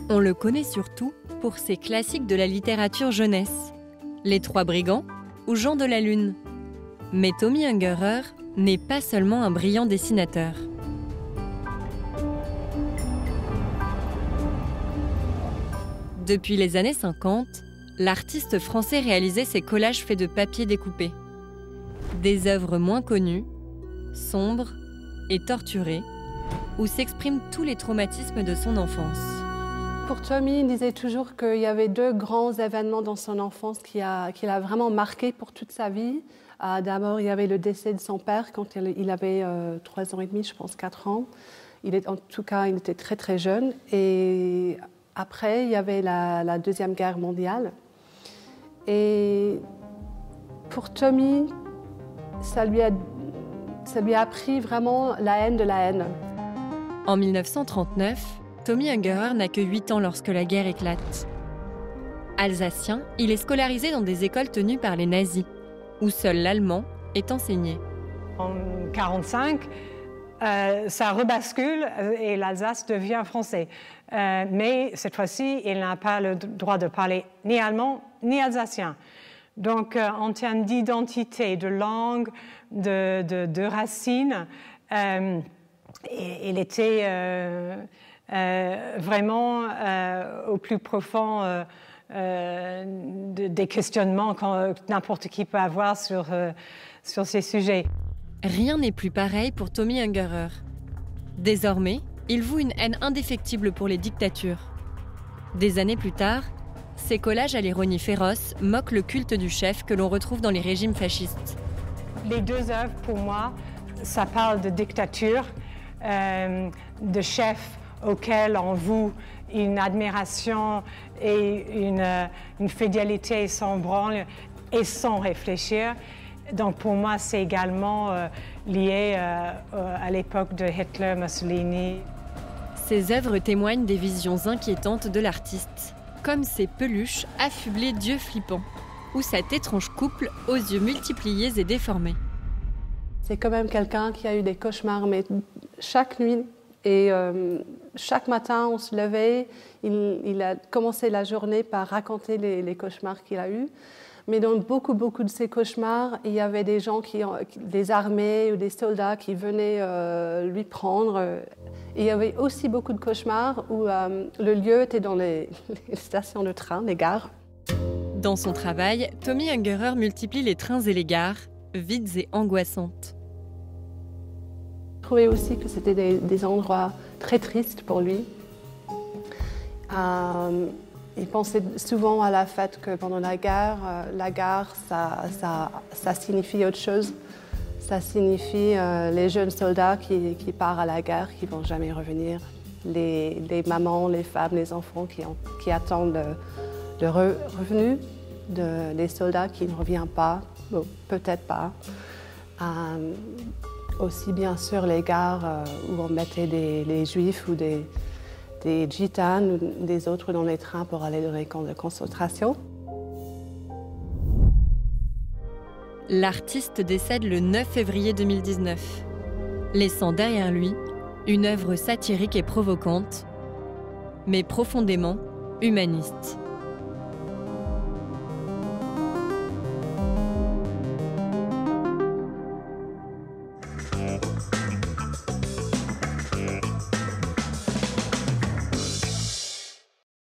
On le connaît surtout pour ses classiques de la littérature jeunesse, Les Trois Brigands ou Jean de la Lune. Mais Tommy Ungerer n'est pas seulement un brillant dessinateur. Depuis les années 50, l'artiste français réalisait ses collages faits de papier découpé. Des œuvres moins connues, sombres et torturées, où s'expriment tous les traumatismes de son enfance. Pour Tommy, il disait toujours qu'il y avait 2 grands événements dans son enfance qui l'a vraiment marqué pour toute sa vie. D'abord, il y avait le décès de son père quand il avait 3 ans et demi, je pense 4 ans. En tout cas, il était très très jeune. Et après, il y avait la Deuxième Guerre mondiale. Et pour Tommy, ça lui a appris vraiment la haine de la haine. En 1939, Tommy Ungerer n'a que 8 ans lorsque la guerre éclate. Alsacien, il est scolarisé dans des écoles tenues par les nazis, où seul l'allemand est enseigné. En 1945, ça rebascule et l'Alsace devient français. Mais cette fois-ci, il n'a pas le droit de parler ni allemand ni alsacien. Donc, en termes d'identité, de langue, de racines, il était vraiment au plus profond des questionnements que n'importe qui peut avoir sur ces sujets. Rien n'est plus pareil pour Tommy Ungerer. Désormais, il voue une haine indéfectible pour les dictatures. Des années plus tard, ses collages à l'ironie féroce moquent le culte du chef que l'on retrouve dans les régimes fascistes. Les 2 œuvres, pour moi, ça parle de dictature, de chefs auxquels on voue une admiration et une fidélité sans branle et sans réfléchir. Donc pour moi, c'est également lié à l'époque de Hitler, Mussolini. Ses œuvres témoignent des visions inquiétantes de l'artiste, comme ses peluches affublées d'yeux flippants, ou cet étrange couple aux yeux multipliés et déformés. C'est quand même quelqu'un qui a eu des cauchemars, mais chaque nuit. Et chaque matin, on se levait, il a commencé la journée par raconter les cauchemars qu'il a eus. Mais dans beaucoup de ces cauchemars, il y avait des gens, des armées ou des soldats qui venaient lui prendre. Et il y avait aussi beaucoup de cauchemars où le lieu était dans les stations de train, les gares. Dans son travail, Tommy Ungerer multiplie les trains et les gares, vides et angoissantes. Je trouvais aussi que c'était des endroits très tristes pour lui. Il pensait souvent à la fait que pendant la gare, ça signifie autre chose. Ça signifie les jeunes soldats qui partent à la guerre, qui ne vont jamais revenir. Les mamans, les femmes, les enfants qui attendent le revenu des soldats qui ne reviennent pas, bon, peut-être pas. Aussi, bien sûr, les gares où on mettait les juifs ou des gitanes ou des autres dans les trains pour aller dans les camps de concentration. L'artiste décède le 9 février 2019, laissant derrière lui une œuvre satirique et provocante, mais profondément humaniste.